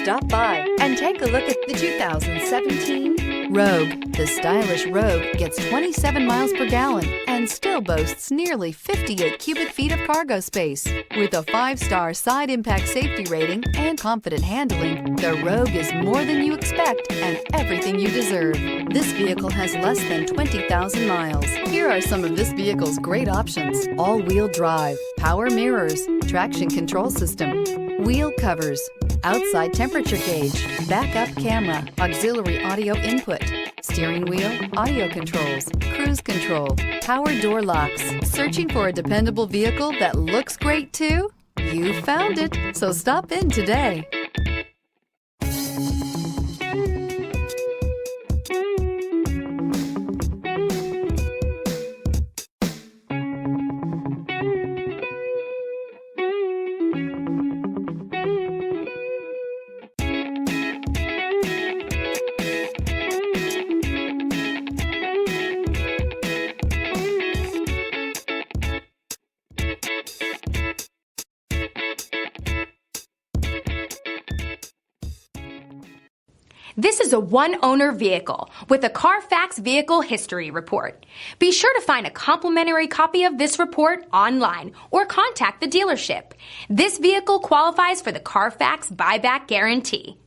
Stop by and take a look at the 2017 Rogue. The stylish Rogue gets 27 miles per gallon and still boasts nearly 58 cubic feet of cargo space. With a 5-star side impact safety rating and confident handling, the Rogue is more than you expect and everything you deserve. This vehicle has less than 20,000 miles. Here are some of this vehicle's great options: all-wheel drive, power mirrors, traction control system, wheel covers, outside temperature gauge, backup camera, auxiliary audio input, steering wheel audio controls, cruise control, power door locks. Searching for a dependable vehicle that looks great too? You found it, so stop in today. This is a one-owner vehicle with a Carfax Vehicle History Report. Be sure to find a complimentary copy of this report online or contact the dealership. This vehicle qualifies for the Carfax Buyback Guarantee.